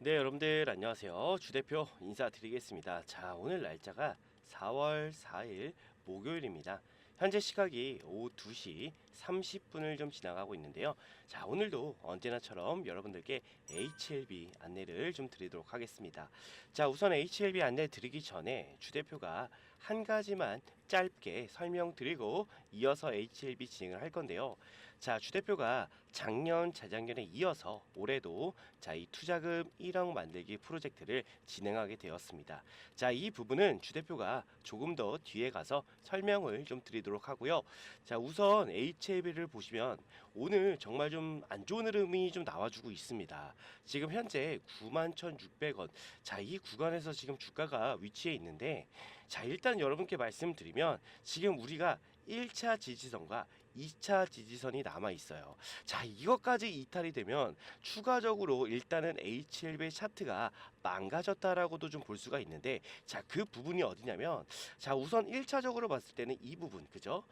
네, 여러분들 안녕하세요. 주 대표 인사드리겠습니다. 자, 오늘 날짜가 4월 4일 목요일입니다. 현재 시각이 오후 2시 30분을 좀 지나가고 있는데요. 자, 오늘도 언제나처럼 여러분들께 HLB 안내를 좀 드리도록 하겠습니다. 자, 우선 HLB 안내 드리기 전에 주 대표가 한 가지만 짧게 설명드리고 이어서 HLB 진행을 할 건데요. 자, 주 대표가 작년, 재작년에 이어서 올해도 자, 이 투자금 1억 만들기 프로젝트를 진행하게 되었습니다. 자, 이 부분은 주 대표가 조금 더 뒤에 가서 설명을 좀 드리도록 하고요. 자, 우선 HLB를 보시면 오늘 정말 좀 안 좋은 흐름이 좀 나와주고 있습니다. 지금 현재 91,600원. 자, 이 구간에서 지금 주가가 위치해 있는데, 자, 일단 여러분께 말씀드리면 지금 우리가 1차 지지선과 2차 지지선이 남아 있어요. 자, 이것까지 이탈이 되면 추가적으로 일단은 HLB 차트가 망가졌다라고도 좀 볼 수가 있는데, 자, 그 부분이 어디냐면, 자, 우선 1차적으로 봤을 때는 이 부분, 그죠?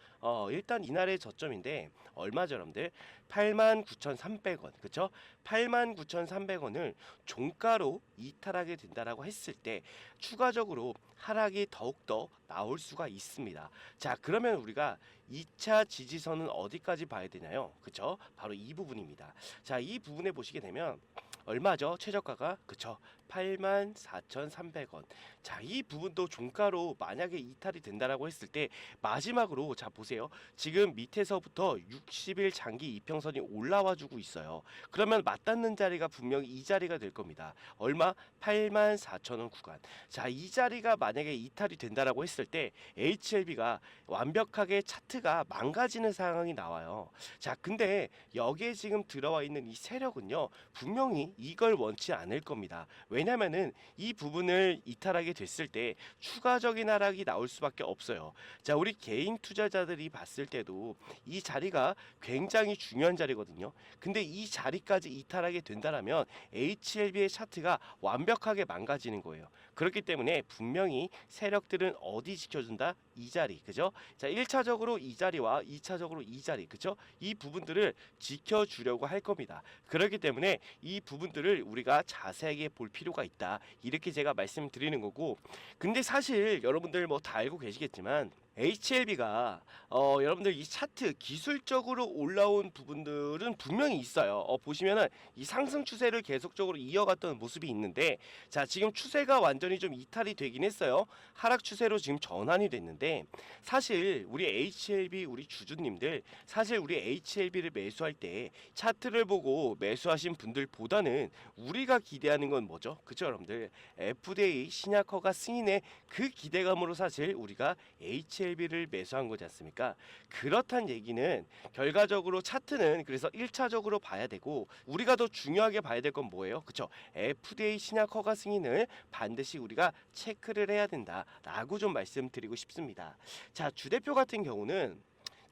일단 이날의 저점인데 얼마죠, 여러분들? 89,300원, 그죠? 89,300원을 종가로 이탈하게 된다라고 했을 때 추가적으로 하락이 더욱더 나올 수가 있습니다. 자, 그러면 우리가 2차 지지선은 어디까지 봐야 되나요? 그쵸? 바로 이 부분입니다. 자, 이 부분에 보시게 되면 얼마죠? 최저가가 그쵸? 84,300원. 자, 이 부분도 종가로 만약에 이탈이 된다라고 했을 때 마지막으로 자 보세요. 지금 밑에서부터 60일 장기 이평선이 올라와 주고 있어요. 그러면 맞닿는 자리가 분명히 이 자리가 될 겁니다. 얼마? 84,000원 구간. 자, 이 자리가 만약에 이탈이 된다라고 했을 때 HLB가 완벽하게 차트가 망가지는 상황이 나와요. 자, 근데 여기에 지금 들어와 있는 이 세력은요, 분명히 이걸 원치 않을 겁니다. 왜냐면은 이 부분을 이탈하게 됐을 때 추가적인 하락이 나올 수밖에 없어요. 자, 우리 개인 투자자들이 봤을 때도 이 자리가 굉장히 중요한 자리거든요. 근데 이 자리까지 이탈하게 된다라면 HLB의 차트가 완벽하게 망가지는 거예요. 그렇기 때문에 분명히 세력들은 어디 지켜준다? 이 자리, 그죠? 자, 1차적으로 이 자리와 2차적으로 이 자리, 그죠? 이 부분들을 지켜주려고 할 겁니다. 그렇기 때문에 이 부분들을 우리가 자세하게 볼 필요가 있다. 이렇게 제가 말씀드리는 거고, 근데 사실 여러분들 뭐 다 알고 계시겠지만 HLB가 여러분들 이 차트 기술적으로 올라온 부분들은 분명히 있어요. 보시면은 이 상승 추세를 계속적으로 이어갔던 모습이 있는데, 자, 지금 추세가 완전히 좀 이탈이 되긴 했어요. 하락 추세로 지금 전환이 됐는데, 사실 우리 HLB 우리 주주님들, 사실 우리 HLB를 매수할 때 차트를 보고 매수하신 분들보다는 우리가 기대하는 건 뭐죠? 그죠, 여러분들? FDA 신약 허가 승인의 그 기대감으로 사실 우리가 HLB를 매수한 거지 않습니까? 그렇단 얘기는 결과적으로 차트는 그래서 1차적으로 봐야 되고, 우리가 더 중요하게 봐야 될 건 뭐예요? 그쵸? FDA 신약 허가 승인을 반드시 우리가 체크를 해야 된다라고 좀 말씀드리고 싶습니다. 자, 주 대표 같은 경우는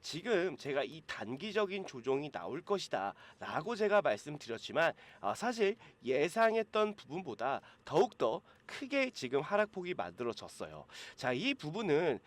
지금 제가 이 단기적인 조정이 나올 것이다 라고 제가 말씀드렸지만, 사실 예상했던 부분보다 더욱더 크게 지금 하락폭이 만들어졌어요. 자, 이 부분은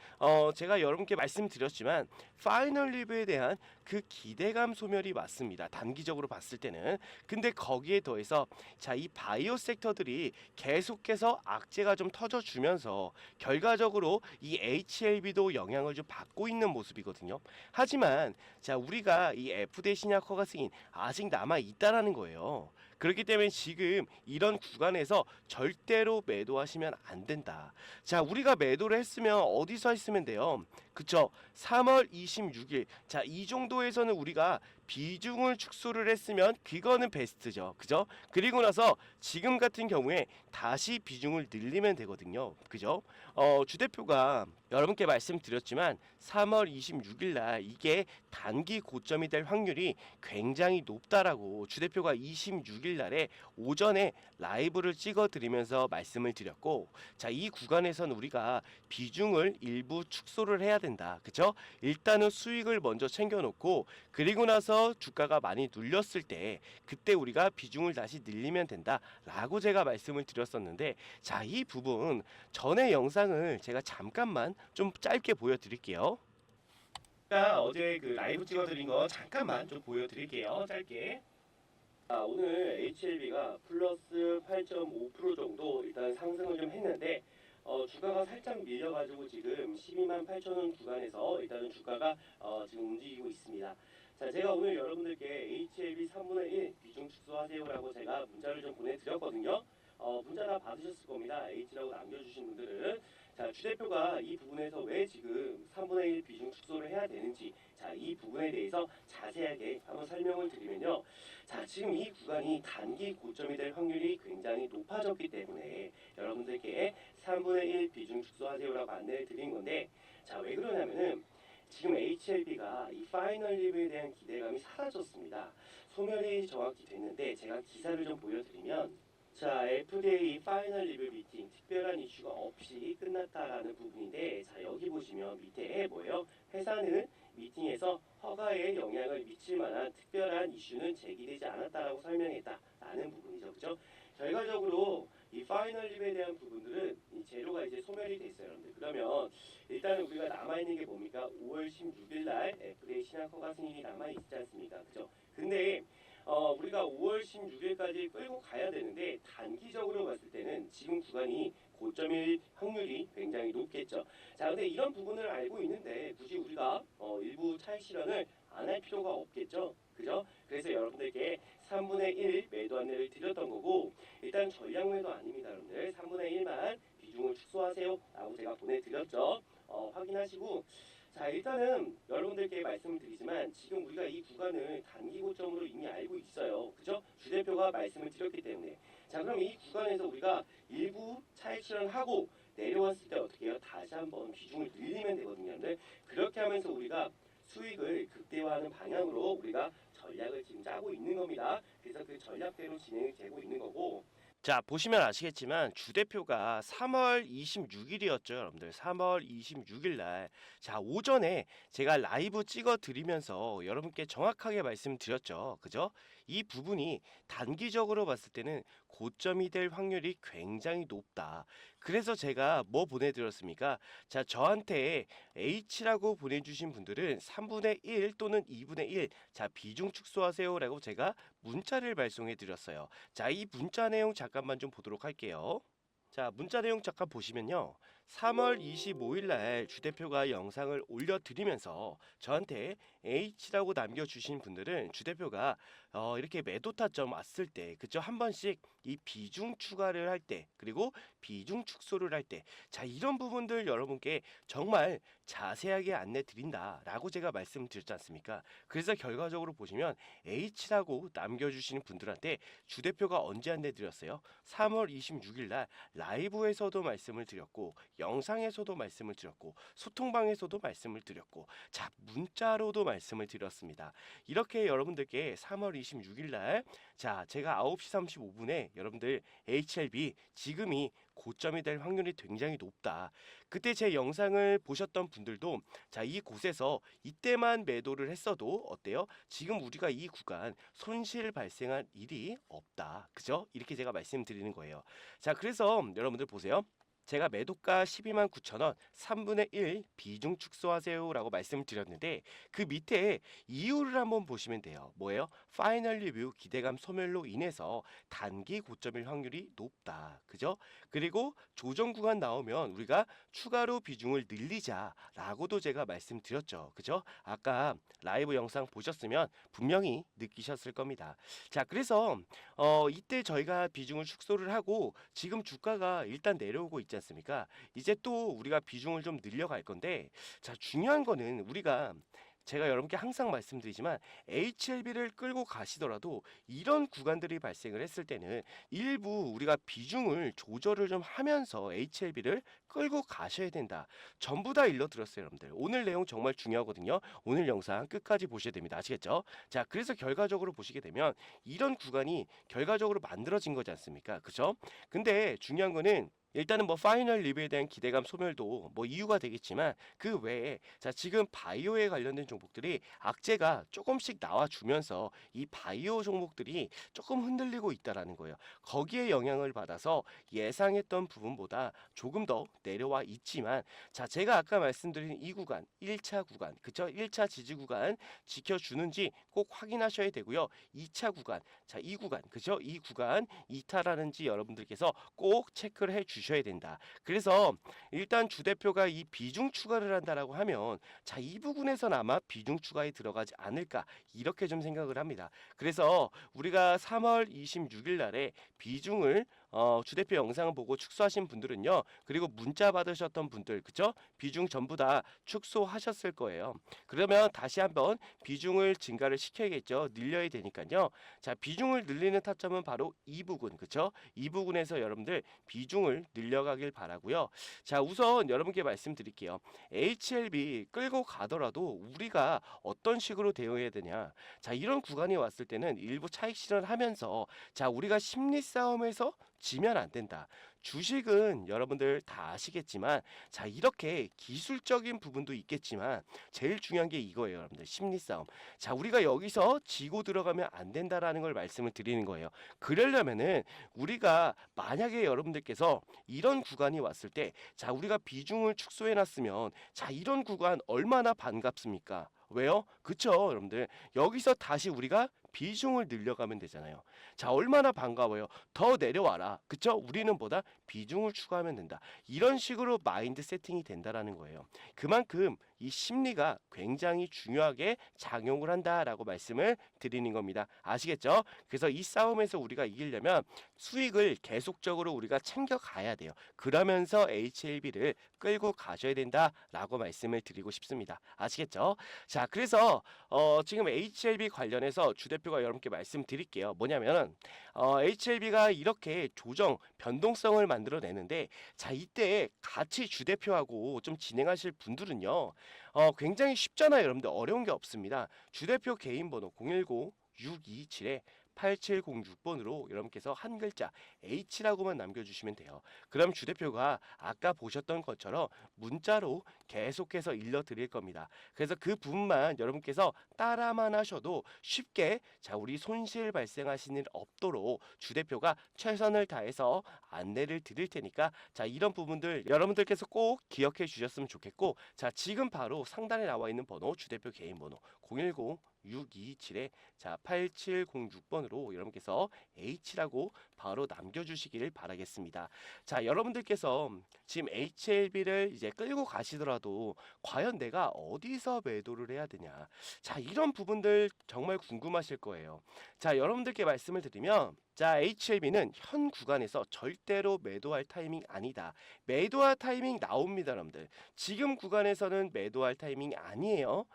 제가 여러분께 말씀드렸지만 파이널 리뷰에 대한 그 기대감 소멸이 맞습니다. 단기적으로 봤을 때는. 근데 거기에 더해서 자, 이 바이오 섹터들이 계속해서 악재가 좀 터져주면서 결과적으로 이 HLB도 영향을 좀 받고 있는 모습이거든요. 하지만 자, 우리가 이 FDA 신약 허가 승인 아직 남아 있다라는 거예요. 그렇기 때문에 지금 이런 구간에서 절대로 매도하시면 안 된다. 자, 우리가 매도를 했으면 어디서 했으면 돼요? 그쵸? 3월 26일. 자, 이 정도에서는 우리가 비중을 축소를 했으면 그거는 베스트죠. 그죠? 그리고 나서 지금 같은 경우에 다시 비중을 늘리면 되거든요. 그죠? 주 대표가 여러분께 말씀드렸지만 3월 26일 날 이게 단기 고점이 될 확률이 굉장히 높다라고 주 대표가 26일 날에 오전에 라이브를 찍어 드리면서 말씀을 드렸고, 자, 이 구간에선 우리가 비중을 일부 축소를 해야 된다. 그쵸? 일단은 수익을 먼저 챙겨 놓고, 그리고 나서 주가가 많이 눌렸을 때 그때 우리가 비중을 다시 늘리면 된다 라고 제가 말씀을 드렸었는데, 자, 이 부분 전에 영상을 제가 잠깐만 좀 짧게 보여드릴게요. 제가 어제 그 라이브 찍어드린 거 잠깐만 좀 보여드릴게요. 짧게. 오늘 HLB가 플러스 8.5% 정도 일단 상승을 좀 했는데 주가가 살짝 밀려가지고 지금 12만 8천 원 구간에서 일단은 주가가 지금 움직이고 있습니다. 자, 제가 오늘 여러분들께 HLB 3분의 1 비중 축소하세요라고 제가 문자를 좀 보내드렸거든요. 문자 다 받으셨을 겁니다. H라고 남겨주신 분들은. 자, 주대표가 이 부분에서 왜 지금 3분의 1 비중 축소를 해야 되는지, 자, 이 부분에 대해서 자세하게 한번 설명을 드리면요. 자, 지금 이 구간이 단기 고점이 될 확률이 굉장히 높아졌기 때문에 여러분들께 3분의 1 비중 축소하세요라고 안내를 드린 건데, 자, 왜 그러냐면은 지금 HLB가 이 파이널 리뷰에 대한 기대감이 사라졌습니다. 소멸이 정확히 됐는데 제가 기사를 좀 보여드리면, 자, FDA 파이널 리뷰 미팅 특별한 이슈가 없이 끝났다라는 부분인데, 자, 여기 보시면 밑에 뭐예요? 회사는 미팅에서 허가에 영향을 미칠 만한 특별한 이슈는 제기되지 않았다라고 설명했다라는 부분이죠. 그죠? 결과적으로 이 파이널 리뷰에 대한 부분들은 이 재료가 이제 소멸이 됐어요, 여러분들. 그러면 일단은 우리가 남아있는 게 뭡니까? 5월 16일 날 FDA 신약 허가 승인이 남아있지 않습니까? 그죠? 근데 우리가 5월 16일까지 끌고 가야 되는데 단기적으로 봤을 때는 지금 구간이 고점일 확률이 굉장히 높겠죠. 자, 근데 이런 부분을 알고 있는데 굳이 우리가 일부 차익 실현을 안 할 필요가 없겠죠. 그죠? 그래서 여러분들께 3분의 1 매도 안내를 드렸던 거고, 일단 전략 매도 아닙니다, 여러분들. 3분의 1만 비중을 축소하세요 라고 제가 보내드렸죠. 확인하시고, 자, 일단은 여러분들께 말씀을 드리지만 지금 우리가 이 구간을 단기 고점으로 이미 알고 있어요. 그죠? 주 대표가 말씀을 드렸기 때문에. 자, 그럼 이 구간에서 우리가 일부 차익 실현하고 내려왔을 때 어떻게 해요? 다시 한번 비중을 늘리면 되거든요. 근데 그렇게 하면서 우리가 수익을 극대화하는 방향으로 우리가 전략을 지금 짜고 있는 겁니다. 그래서 그 전략대로 진행이 되고 있는 거고, 자, 보시면 아시겠지만 주 대표가 3월 26일이었죠, 여러분들. 3월 26일 날. 자, 오전에 제가 라이브 찍어 드리면서 여러분께 정확하게 말씀드렸죠. 그죠? 이 부분이 단기적으로 봤을 때는 고점이 될 확률이 굉장히 높다. 그래서 제가 뭐 보내드렸습니까? 자, 저한테 H라고 보내주신 분들은 3분의 1 또는 2분의 1, 자, 비중 축소하세요라고 제가 문자를 발송해 드렸어요. 자, 이 문자 내용 잠깐만 좀 보도록 할게요. 자, 문자 내용 잠깐 보시면요. 3월 25일 날 주 대표가 영상을 올려드리면서 저한테 H라고 남겨주신 분들은 주 대표가 이렇게 매도 타점 왔을 때, 그죠? 한 번씩 이 비중 추가를 할 때, 그리고 비중 축소를 할 때, 자, 이런 부분들 여러분께 정말 자세하게 안내 드린다라고 제가 말씀드렸지 않습니까? 그래서 결과적으로 보시면 H라고 남겨주시는 분들한테 주 대표가 언제 안내 드렸어요? 3월 26일 날 라이브에서도 말씀을 드렸고, 영상에서도 말씀을 드렸고, 소통방에서도 말씀을 드렸고, 자, 문자로도 말씀을 드렸습니다. 이렇게 여러분들께 3월 26일 날, 자, 제가 9시 35분에 여러분들 HLB 지금이 고점이 될 확률이 굉장히 높다. 그때 제 영상을 보셨던 분들도, 자, 이 곳에서 이때만 매도를 했어도 어때요? 지금 우리가 이 구간 손실 발생한 일이 없다. 그죠? 이렇게 제가 말씀드리는 거예요. 자, 그래서 여러분들 보세요. 제가 매도가 12만 9천 원 3분의 1 비중 축소하세요 라고 말씀을 드렸는데, 그 밑에 이유를 한번 보시면 돼요. 뭐예요? 파이널 리뷰 기대감 소멸로 인해서 단기 고점일 확률이 높다. 그죠? 그리고 조정 구간 나오면 우리가 추가로 비중을 늘리자 라고도 제가 말씀드렸죠. 그죠? 아까 라이브 영상 보셨으면 분명히 느끼셨을 겁니다. 자, 그래서 이때 저희가 비중을 축소를 하고 지금 주가가 일단 내려오고 있지 않습니까? 이제 또 우리가 비중을 좀 늘려갈 건데, 자, 중요한 거는 우리가 제가 여러분께 항상 말씀드리지만 HLB를 끌고 가시더라도 이런 구간들이 발생을 했을 때는 일부 우리가 비중을 조절을 좀 하면서 HLB를 끌고 가셔야 된다. 전부 다 일러드렸어요, 여러분들. 오늘 내용 정말 중요하거든요. 오늘 영상 끝까지 보셔야 됩니다. 아시겠죠? 자, 그래서 결과적으로 보시게 되면 이런 구간이 결과적으로 만들어진 거지 않습니까? 그죠? 근데 중요한 거는 일단은 뭐 파이널 리뷰에 대한 기대감 소멸도 뭐 이유가 되겠지만 그 외에 자 지금 바이오에 관련된 종목들이 악재가 조금씩 나와주면서 이 바이오 종목들이 조금 흔들리고 있다라는 거예요. 거기에 영향을 받아서 예상했던 부분보다 조금 더 내려와 있지만 자 제가 아까 말씀드린 이 구간 1차 구간 그쵸 1차 지지 구간 지켜주는지 꼭 확인하셔야 되고요. 2차 구간 자 이 구간 그죠 이 구간 이탈하는지 여러분들께서 꼭 체크를 해 주셔야 된다. 그래서 일단 주 대표가 이 비중 추가를 한다라고 하면 자, 이 부분에선 아마 비중 추가에 들어가지 않을까 이렇게 좀 생각을 합니다. 그래서 우리가 3월 26일 날에 비중을 주 대표 영상을 보고 축소하신 분들은요. 그리고 문자 받으셨던 분들 그쵸? 비중 전부 다 축소하셨을 거예요. 그러면 다시 한번 비중을 증가를 시켜야겠죠. 늘려야 되니까요. 자, 비중을 늘리는 타점은 바로 이 부분 그쵸? 이 부분에서 여러분들 비중을 늘려가길 바라고요. 자, 우선 여러분께 말씀드릴게요. HLB 끌고 가더라도 우리가 어떤 식으로 대응해야 되냐? 자, 이런 구간이 왔을 때는 일부 차익 실현하면서 자, 우리가 심리 싸움에서 지면 안 된다. 주식은 여러분들 다 아시겠지만 자, 이렇게 기술적인 부분도 있겠지만 제일 중요한 게 이거예요, 여러분들. 심리 싸움. 자, 우리가 여기서 지고 들어가면 안 된다라는 걸 말씀을 드리는 거예요. 그러려면은 우리가 만약에 여러분들께서 이런 구간이 왔을 때 자, 우리가 비중을 축소해 놨으면 자, 이런 구간 얼마나 반갑습니까? 왜요? 그쵸, 여러분들. 여기서 다시 우리가 비중을 늘려가면 되잖아요. 자, 얼마나 반가워요. 더 내려와라. 그쵸? 우리는 보다 비중을 추가하면 된다. 이런 식으로 마인드 세팅이 된다라는 거예요. 그만큼 이 심리가 굉장히 중요하게 작용을 한다라고 말씀을 드리는 겁니다. 아시겠죠? 그래서 이 싸움에서 우리가 이기려면 수익을 계속적으로 우리가 챙겨가야 돼요. 그러면서 HLB를 끌고 가셔야 된다라고 말씀을 드리고 싶습니다. 아시겠죠? 자, 그래서 지금 HLB 관련해서 주 대표가 여러분께 말씀드릴게요. 뭐냐면 HLB가 이렇게 조정 변동성을 만들어내는데 자, 이때 같이 주 대표하고 좀 진행하실 분들은요. 굉장히 쉽잖아요. 여러분들 어려운 게 없습니다. 주 대표 개인 번호 010 627에 8706번으로 여러분께서 한 글자 H라고만 남겨주시면 돼요. 그럼 주 대표가 아까 보셨던 것처럼 문자로 계속해서 일러드릴 겁니다. 그래서 그 부분만 여러분께서 따라만 하셔도 쉽게 자 우리 손실 발생하시는 일 없도록 주 대표가 최선을 다해서 안내를 드릴 테니까 자 이런 부분들 여러분들께서 꼭 기억해 주셨으면 좋겠고 자 지금 바로 상단에 나와 있는 번호 주 대표 개인 번호 010 627에 자 8706번으로 여러분께서 H라고 바로 남겨주시기를 바라겠습니다. 자 여러분들께서 지금 HLB를 이제 끌고 가시더라도 과연 내가 어디서 매도를 해야 되냐 자 이런 부분들 정말 궁금하실 거예요. 자 여러분들께 말씀을 드리면 자 HLB는 현 구간에서 절대로 매도할 타이밍 아니다. 매도할 타이밍 나옵니다 여러분들. 지금 구간에서는 매도할 타이밍 아니에요.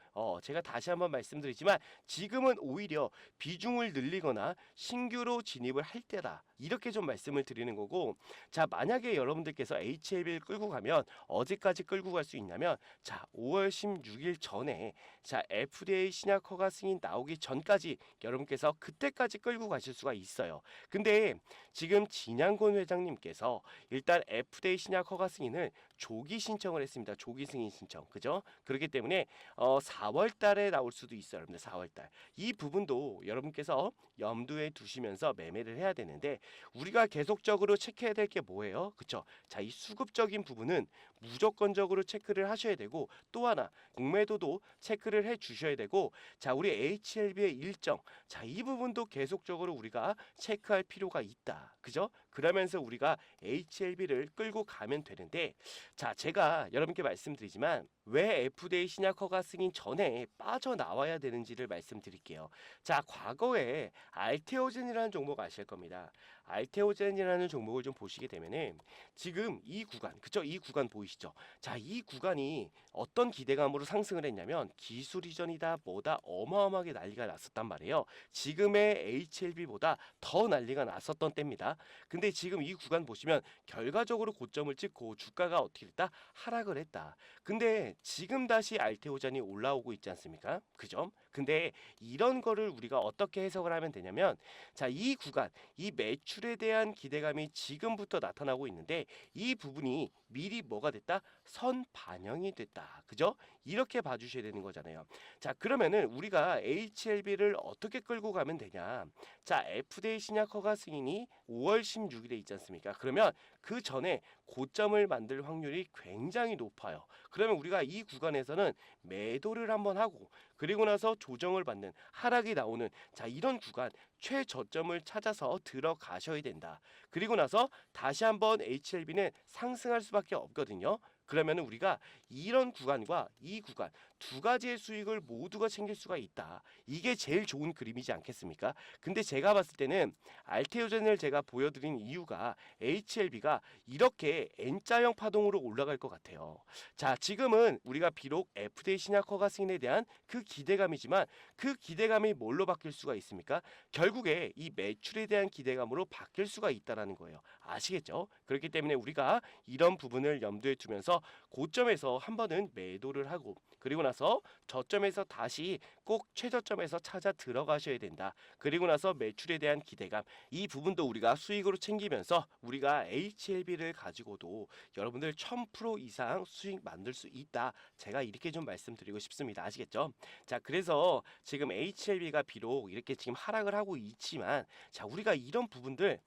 제가 다시 한번 말씀드리지만 지금은 오히려 비중을 늘리거나 신규로 진입을 할 때다. 이렇게 좀 말씀을 드리는 거고 자 만약에 여러분들께서 HLB를 끌고 가면 어디까지 끌고 갈 수 있냐면 자 5월 16일 전에 자 FDA 신약 허가 승인 나오기 전까지 여러분께서 그때까지 끌고 가실 수가 있어요. 근데 지금 진양곤 회장님께서 일단 FDA 신약 허가 승인을 조기 신청을 했습니다. 조기 승인 신청. 그죠? 그렇기 때문에 4월 달에 나올 수도 있어요. 여러분들 4월 달. 이 부분도 여러분께서 염두에 두시면서 매매를 해야 되는데 우리가 계속적으로 체크해야 될 게 뭐예요? 그쵸? 자, 이 수급적인 부분은 무조건적으로 체크를 하셔야 되고 또 하나 공매도도 체크를 해 주셔야 되고 자, 우리 HLB의 일정 자, 이 부분도 계속적으로 우리가 체크할 필요가 있다. 그죠? 그러면서 우리가 HLB를 끌고 가면 되는데 자, 제가 여러분께 말씀드리지만 왜 FDA 신약 허가 승인 전에 빠져나와야 되는지를 말씀드릴게요. 자, 과거에 알테오젠이라는 종목 아실 겁니다. 알테오젠이라는 종목을 좀 보시게 되면은 지금 이 구간, 그쵸? 이 구간 보이시죠? 자, 이 구간이 어떤 기대감으로 상승을 했냐면 기술 이전이다 뭐다 어마어마하게 난리가 났었단 말이에요. 지금의 HLB보다 더 난리가 났었던 때입니다. 근데 지금 이 구간 보시면 결과적으로 고점을 찍고 주가가 어떻게 됐다? 하락을 했다. 근데 지금 다시 알테오잔이 올라오고 있지 않습니까? 그죠? 근데 이런 거를 우리가 어떻게 해석을 하면 되냐면, 자, 이 구간, 이 매출에 대한 기대감이 지금부터 나타나고 있는데, 이 부분이 미리 뭐가 됐다? 선반영이 됐다. 그죠? 이렇게 봐주셔야 되는 거잖아요. 자, 그러면은 우리가 HLB를 어떻게 끌고 가면 되냐? 자, FDA 신약 허가 승인이 5월 16일에 있지 않습니까? 그러면 그 전에 고점을 만들 확률이 굉장히 높아요. 그러면 우리가 이 구간에서는 매도를 한번 하고, 그리고 나서 조정을 받는, 하락이 나오는, 자, 이런 구간 최저점을 찾아서 들어가셔야 된다. 그리고 나서 다시 한번 HLB는 상승할 수밖에 없거든요. 그러면 우리가 이런 구간과 이 구간 두 가지의 수익을 모두가 챙길 수가 있다. 이게 제일 좋은 그림이지 않겠습니까? 근데 제가 봤을 때는 알테오젠을 제가 보여드린 이유가 HLB가 이렇게 N자형 파동으로 올라갈 것 같아요. 자, 지금은 우리가 비록 FDA 신약 허가 승인에 대한 그 기대감이지만, 그 기대감이 뭘로 바뀔 수가 있습니까? 결국에 이 매출에 대한 기대감으로 바뀔 수가 있다라는 거예요. 아시겠죠? 그렇기 때문에 우리가 이런 부분을 염두에 두면서 고점에서 한 번은 매도를 하고, 그리고 나서 저점에서 다시 꼭 최저점에서 찾아 들어가셔야 된다. 그리고 나서 매출에 대한 기대감, 이 부분도 우리가 수익으로 챙기면서 우리가 HLB를 가지고도 여러분들 1000% 이상 수익 만들 수 있다. 제가 이렇게 좀 말씀드리고 싶습니다. 아시겠죠? 자, 그래서 지금 HLB가 비록 이렇게 지금 하락을 하고 있지만, 자, 우리가 이런 부분들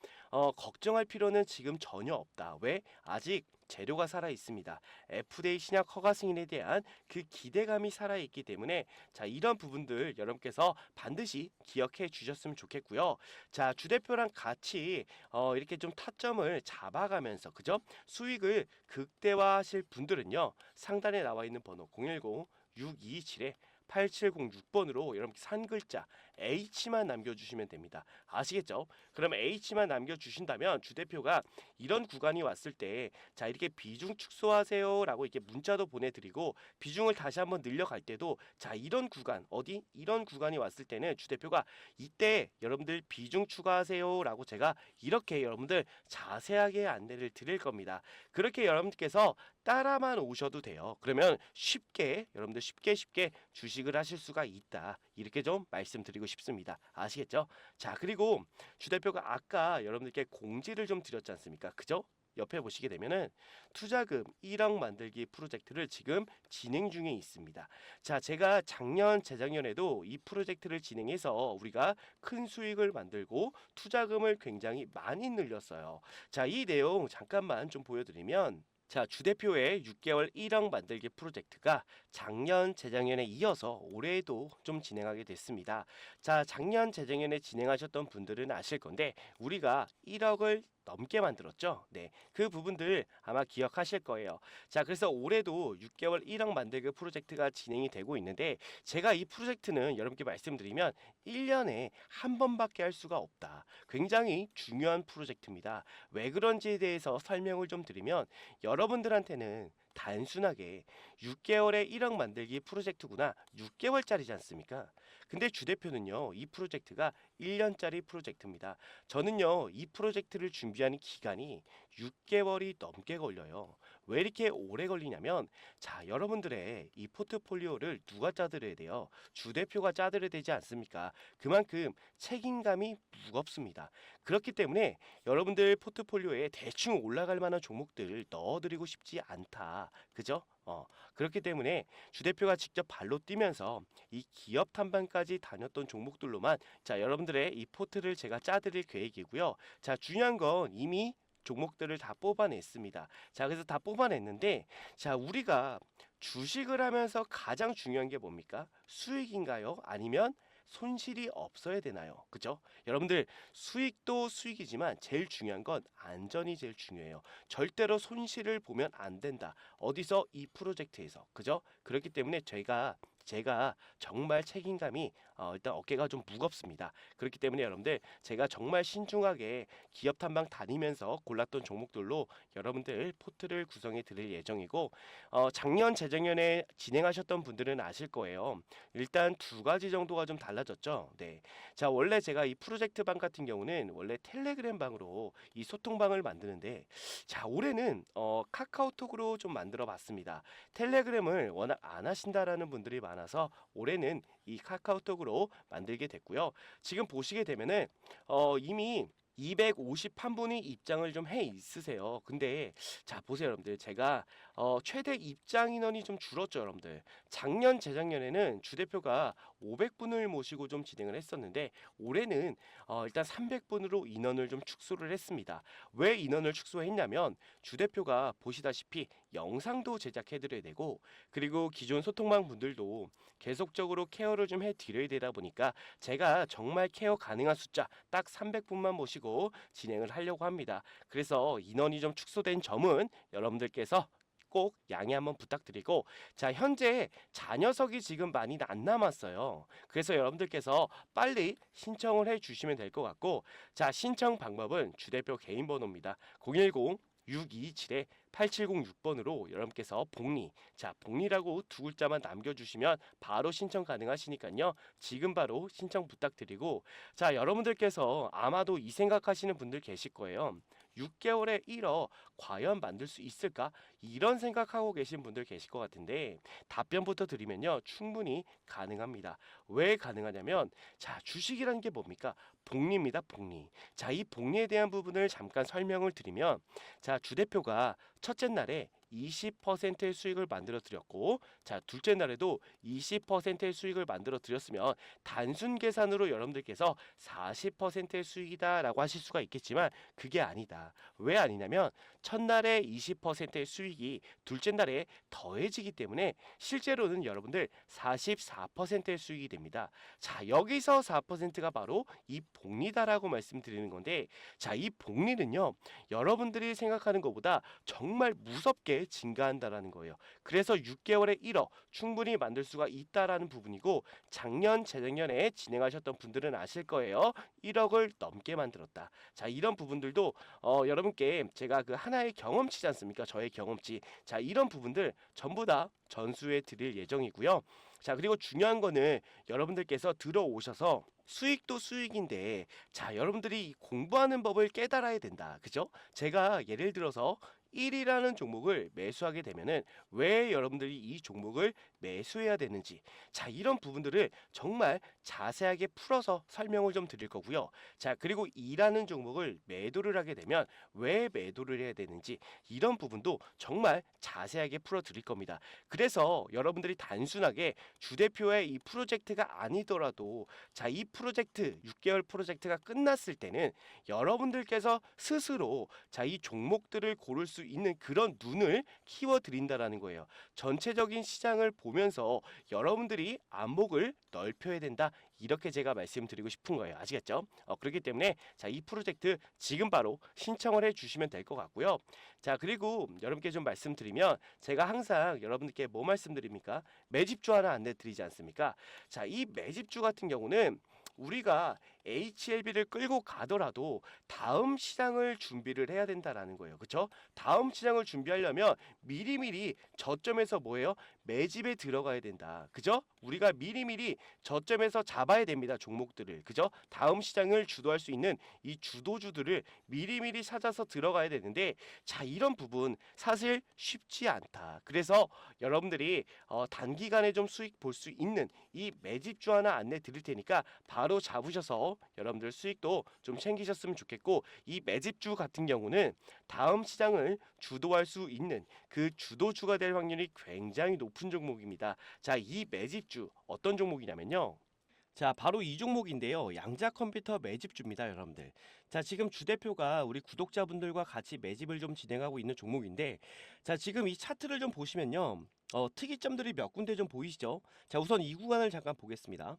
걱정할 필요는 지금 전혀 없다. 왜? 아직 재료가 살아 있습니다. FDA 신약 허가 승인에 대한 그 기대감이 살아 있기 때문에, 자, 이런 부분들 여러분께서 반드시 기억해 주셨으면 좋겠고요. 자, 주 대표랑 같이 이렇게 좀 타점을 잡아가면서, 그죠? 수익을 극대화하실 분들은요, 상단에 나와 있는 번호 010-6227에 8706번으로 여러분께 산 글자 H만 남겨주시면 됩니다. 아시겠죠? 그럼 H만 남겨주신다면 주 대표가 이런 구간이 왔을 때, 자, 이렇게 비중 축소하세요 라고 이렇게 문자도 보내드리고, 비중을 다시 한번 늘려갈 때도, 자, 이런 구간, 어디? 이런 구간이 왔을 때는 주 대표가 이때 여러분들 비중 추가하세요 라고 제가 이렇게 여러분들 자세하게 안내를 드릴 겁니다. 그렇게 여러분께서 따라만 오셔도 돼요. 그러면 쉽게, 여러분들 쉽게 주식을 하실 수가 있다. 이렇게 좀 말씀드리고 싶습니다. 아시겠죠? 자, 그리고 주 대표가 아까 여러분들께 공지를 좀 드렸지 않습니까? 그죠? 옆에 보시게 되면은 투자금 1억 만들기 프로젝트를 지금 진행 중에 있습니다. 자, 제가 작년, 재작년에도 이 프로젝트를 진행해서 우리가 큰 수익을 만들고 투자금을 굉장히 많이 늘렸어요. 자, 이 내용 잠깐만 좀 보여드리면, 자, 주 대표의 6개월 1억 만들기 프로젝트가 작년, 재작년에 이어서 올해에도 좀 진행하게 됐습니다. 자, 작년, 재작년에 진행하셨던 분들은 아실 건데, 우리가 1억을 넘게 만들었죠. 네, 그 부분들 아마 기억하실 거예요. 자, 그래서 올해도 6개월 1억 만들기 프로젝트가 진행이 되고 있는데, 제가 이 프로젝트는 여러분께 말씀드리면 1년에 한 번밖에 할 수가 없다. 굉장히 중요한 프로젝트입니다. 왜 그런지에 대해서 설명을 좀 드리면, 여러분들한테는 단순하게 6개월에 1억 만들기 프로젝트구나, 6개월짜리지 않습니까? 근데 주 대표는요, 이 프로젝트가 1년짜리 프로젝트입니다. 저는요, 이 프로젝트를 준비하는 기간이 6개월이 넘게 걸려요. 왜 이렇게 오래 걸리냐면, 자, 여러분들의 이 포트폴리오를 누가 짜드려야 돼요? 주 대표가 짜드려야 되지 않습니까? 그만큼 책임감이 무겁습니다. 그렇기 때문에 여러분들 포트폴리오에 대충 올라갈 만한 종목들 넣어드리고 싶지 않다. 그죠? 그렇기 때문에 주 대표가 직접 발로 뛰면서 이 기업 탐방까지 다녔던 종목들로만, 자, 여러분들의 이 포트를 제가 짜드릴 계획이고요. 자, 중요한 건 이미 종목들을 다 뽑아냈습니다. 자, 그래서 다 뽑아냈는데, 자, 우리가 주식을 하면서 가장 중요한 게 뭡니까? 수익인가요? 아니면 손실이 없어야 되나요? 그죠? 여러분들, 수익도 수익이지만 제일 중요한 건 안전이 제일 중요해요. 절대로 손실을 보면 안 된다. 어디서? 이 프로젝트에서. 그죠? 그렇기 때문에 저희가 제가 정말 책임감이 일단 어깨가 좀 무겁습니다. 그렇기 때문에 여러분들 제가 정말 신중하게 기업 탐방 다니면서 골랐던 종목들로 여러분들 포트를 구성해 드릴 예정이고 작년 재작년에 진행하셨던 분들은 아실 거예요. 일단 두 가지 정도가 좀 달라졌죠. 네. 자, 원래 제가 이 프로젝트 방 같은 경우는 원래 텔레그램 방으로 이 소통방을 만드는데 자, 올해는 카카오톡으로 좀 만들어 봤습니다. 텔레그램을 워낙 안 하신다라는 분들이 많아서 올해는 이 카카오톡으로 만들게 됐고요. 지금 보시게 되면은 이미 251분이 입장을 좀 해 있으세요. 근데 자, 보세요 여러분들. 제가 최대 입장 인원이 좀 줄었죠 여러분들. 작년 재작년에는 주 대표가 500분을 모시고 좀 진행을 했었는데 올해는 일단 300분으로 인원을 좀 축소를 했습니다. 왜 인원을 축소했냐면 주 대표가 보시다시피 영상도 제작해 드려야 되고 그리고 기존 소통방 분들도 계속적으로 케어를 좀 해 드려야 되다 보니까 제가 정말 케어 가능한 숫자 딱 300분만 모시고 진행을 하려고 합니다. 그래서 인원이 좀 축소된 점은 여러분들께서 꼭 양해 한번 부탁드리고 자, 현재 자녀석이 지금 많이 안 남았어요. 그래서 여러분들께서 빨리 신청을 해 주시면 될 것 같고 자, 신청 방법은 주대표 개인 번호입니다. 010 627-8706번으로 여러분께서 복리, 자 복리라고 두 글자만 남겨주시면 바로 신청 가능하시니까요. 지금 바로 신청 부탁드리고 자, 여러분들께서 아마도 이 생각하시는 분들 계실 거예요. 6개월에 1억 과연 만들 수 있을까? 이런 생각하고 계신 분들 계실 것 같은데 답변부터 드리면요. 충분히 가능합니다. 왜 가능하냐면 자, 주식이라는 게 뭡니까? 복리입니다. 복리. 자, 이 복리에 대한 부분을 잠깐 설명을 드리면 자, 주 대표가 첫째 날에 20%의 수익을 만들어 드렸고 자, 둘째 날에도 20%의 수익을 만들어 드렸으면 단순 계산으로 여러분들께서 40%의 수익이다 라고 하실 수가 있겠지만 그게 아니다. 왜 아니냐면 첫날에 20%의 수익이 둘째 날에 더해지기 때문에 실제로는 여러분들 44%의 수익이 됩니다. 자, 여기서 4%가 바로 이 복리다라고 말씀드리는 건데 자, 이 복리는요 여러분들이 생각하는 것보다 정말 무섭게 증가한다라는 거예요. 그래서 6개월에 1억 충분히 만들 수가 있다라는 부분이고 작년 재작년에 진행하셨던 분들은 아실 거예요. 1억을 넘게 만들었다. 자, 이런 부분들도 여러분께 제가 그 하나의 경험치지 않습니까? 저의 경험치. 자, 이런 부분들 전부 다 전수해 드릴 예정이고요. 자, 그리고 중요한 거는 여러분들께서 들어오셔서 수익도 수익인데 자, 여러분들이 공부하는 법을 깨달아야 된다. 그죠? 제가 예를 들어서 1이라는 종목을 매수하게 되면은 왜 여러분들이 이 종목을 매수해야 되는지 자, 이런 부분들을 정말 자세하게 풀어서 설명을 좀 드릴 거고요. 자, 그리고 2라는 종목을 매도를 하게 되면 왜 매도를 해야 되는지 이런 부분도 정말 자세하게 풀어 드릴 겁니다. 그래서 여러분들이 단순하게 주 대표의 이 프로젝트가 아니더라도 자, 이 프로젝트 6개월 프로젝트가 끝났을 때는 여러분들께서 스스로 자, 이 종목들을 고를 수 있는 그런 눈을 키워 드린다라는 거예요. 전체적인 시장을 보면서 여러분들이 안목을 넓혀야 된다. 이렇게 제가 말씀드리고 싶은 거예요. 아시겠죠? 그렇기 때문에 자, 이 프로젝트 지금 바로 신청을 해 주시면 될 것 같고요. 자, 그리고 여러분께 좀 말씀드리면 제가 항상 여러분들께 뭐 말씀드립니까? 매집주 하나 안내 드리지 않습니까? 자, 이 매집주 같은 경우는 우리가 HLB를 끌고 가더라도 다음 시장을 준비를 해야 된다라는 거예요. 그렇죠? 다음 시장을 준비하려면 미리미리 저점에서 뭐예요? 매집에 들어가야 된다. 그죠? 우리가 미리미리 저점에서 잡아야 됩니다. 종목들을. 그죠? 다음 시장을 주도할 수 있는 이 주도주들을 미리미리 찾아서 들어가야 되는데 자, 이런 부분 사실 쉽지 않다. 그래서 여러분들이 단기간에 좀 수익 볼 수 있는 이 매집주 하나 안내 드릴 테니까 바로 잡으셔서 여러분들 수익도 좀 챙기셨으면 좋겠고 이 매집주 같은 경우는 다음 시장을 주도할 수 있는 그 주도주가 될 확률이 굉장히 높은 종목입니다. 자, 이 매집주 어떤 종목이냐면요. 자, 바로 이 종목인데요. 양자 컴퓨터 매집주입니다, 여러분들. 자, 지금 주 대표가 우리 구독자분들과 같이 매집을 좀 진행하고 있는 종목인데, 자, 지금 이 차트를 좀 보시면요. 특이점들이 몇 군데 좀 보이시죠? 자, 우선 이 구간을 잠깐 보겠습니다.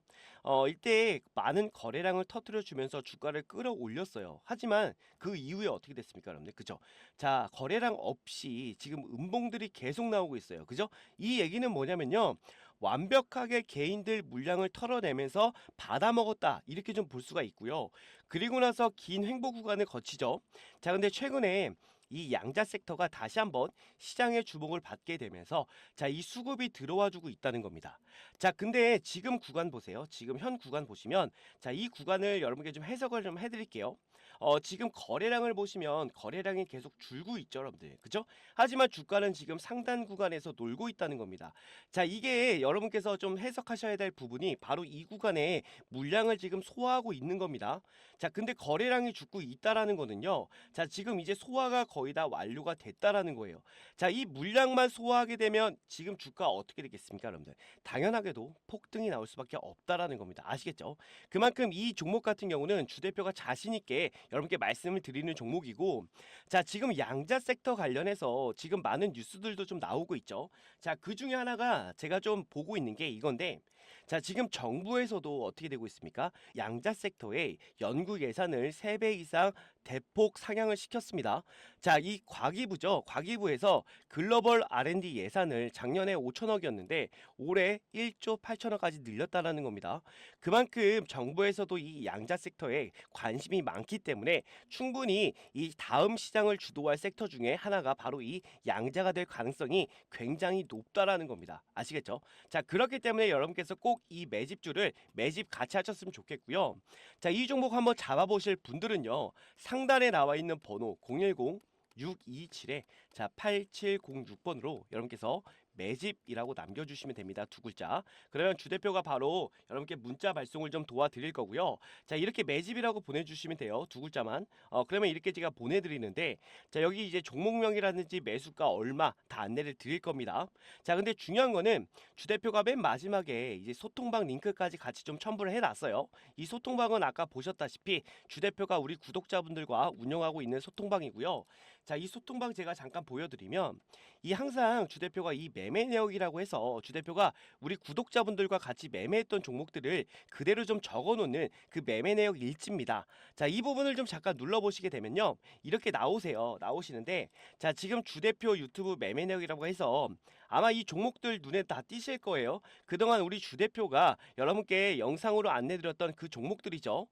이때 많은 거래량을 터뜨려 주면서 주가를 끌어올렸어요. 하지만 그 이후에 어떻게 됐습니까, 여러분들? 그죠? 자, 거래량 없이 지금 음봉들이 계속 나오고 있어요. 그죠? 이 얘기는 뭐냐면요. 완벽하게 개인들 물량을 털어내면서 받아먹었다 이렇게 좀 볼 수가 있고요. 그리고 나서 긴 횡보 구간을 거치죠. 자, 근데 최근에 이 양자 섹터가 다시 한번 시장의 주목을 받게 되면서 자, 이 수급이 들어와 주고 있다는 겁니다. 자, 근데 지금 구간 보세요. 지금 현 구간 보시면 자, 이 구간을 여러분께 좀 해석을 좀 해드릴게요. 지금 거래량을 보시면 거래량이 계속 줄고 있죠, 여러분들. 그죠? 하지만 주가는 지금 상단 구간에서 놀고 있다는 겁니다. 자, 이게 여러분께서 좀 해석하셔야 될 부분이 바로 이 구간에 물량을 지금 소화하고 있는 겁니다. 자, 근데 거래량이 죽고 있다라는 거는요. 자, 지금 이제 소화가 거의 다 완료가 됐다라는 거예요. 자, 이 물량만 소화하게 되면 지금 주가 어떻게 되겠습니까, 여러분들? 당연하게도 폭등이 나올 수밖에 없다라는 겁니다. 아시겠죠? 그만큼 이 종목 같은 경우는 주 대표가 자신 있게 여러분께 말씀을 드리는 종목이고, 자, 지금 양자 섹터 관련해서 지금 많은 뉴스들도 좀 나오고 있죠. 자, 그 중에 하나가 제가 좀 보고 있는 게 이건데, 자, 지금 정부에서도 어떻게 되고 있습니까? 양자 섹터에 연구 예산을 3배 이상 대폭 상향을 시켰습니다. 자, 이 과기부죠. 과기부에서 글로벌 R&D 예산을 작년에 5천억이었는데 올해 1조 8천억까지 늘렸다라는 겁니다. 그만큼 정부에서도 이 양자 섹터에 관심이 많기 때문에 충분히 이 다음 시장을 주도할 섹터 중에 하나가 바로 이 양자가 될 가능성이 굉장히 높다라는 겁니다. 아시겠죠? 자, 그렇기 때문에 여러분께서 꼭 이 매집주를 매집 같이 하셨으면 좋겠고요. 자, 이 종목 한번 잡아보실 분들은요. 상단에 나와 있는 번호 010 627에 자 8706번으로 여러분께서 매집이라고 남겨주시면 됩니다. 두 글자. 그러면 주 대표가 바로 여러분께 문자 발송을 좀 도와드릴 거고요. 자, 이렇게 매집이라고 보내주시면 돼요. 두 글자만. 그러면 이렇게 제가 보내드리는데 자, 여기 이제 종목명이라든지 매수가 얼마 다 안내를 드릴 겁니다. 자, 근데 중요한 거는 주 대표가 맨 마지막에 이제 소통방 링크까지 같이 좀 첨부를 해놨어요. 이 소통방은 아까 보셨다시피 주 대표가 우리 구독자분들과 운영하고 있는 소통방이고요. 자, 이 소통방 제가 잠깐 보여드리면 이 항상 주 대표가 이 매매 내역이라고 해서 주 대표가 우리 구독자분들과 같이 매매했던 종목들을 그대로 좀 적어놓는 그 매매 내역 일지입니다. 자, 이 부분을 좀 잠깐 눌러보시게 되면요. 이렇게 나오시는데 자, 지금 주 대표 유튜브 매매 내역이라고 해서 아마 이 종목들 눈에 다 띄실 거예요. 그동안 우리 주 대표가 여러분께 영상으로 안내드렸던 그 종목들이죠.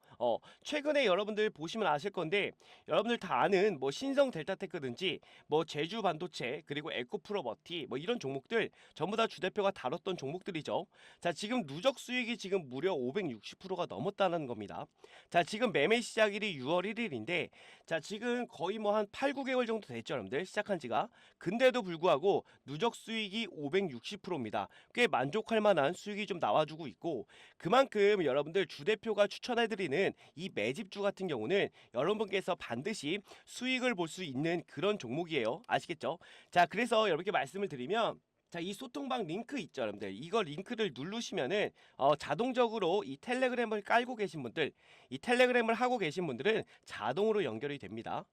최근에 여러분들 보시면 아실 건데 여러분들 다 아는 뭐 신성 델타테크든지 뭐 제주 반도체 그리고 에코프로버티 뭐 이런 종목들 전부 다 주 대표가 다뤘던 종목들이죠. 자, 지금 누적 수익이 지금 무려 560%가 넘었다는 겁니다. 자, 지금 매매 시작일이 6월 1일인데 자, 지금 거의 뭐 한 8, 9개월 정도 됐죠, 여러분들 시작한 지가. 근데도 불구하고 누적 수익이 560%입니다. 꽤 만족할 만한 수익이 좀 나와주고 있고 그만큼 여러분들 주 대표가 추천해드리는 이 매집주 같은 경우는 여러분께서 반드시 수익을 볼 수 있는 그런 종목이에요. 아시겠죠? 자, 그래서 여러분께 말씀을 드리면 자, 이 소통방 링크 있죠, 여러분들. 이거 링크를 누르시면은 자동적으로 이 텔레그램을 깔고 계신 분들, 이 텔레그램을 하고 계신 분들은 자동으로 연결이 됩니다.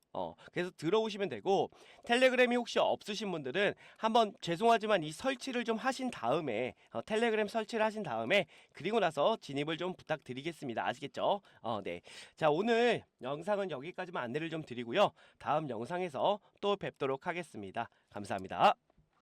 그래서 들어오시면 되고 텔레그램이 혹시 없으신 분들은 한번 죄송하지만 이 설치를 좀 하신 다음에 텔레그램 설치를 하신 다음에 그리고 나서 진입을 좀 부탁드리겠습니다. 아시겠죠? 네. 자, 오늘 영상은 여기까지만 안내를 좀 드리고요. 다음 영상에서 또 뵙도록 하겠습니다. 감사합니다.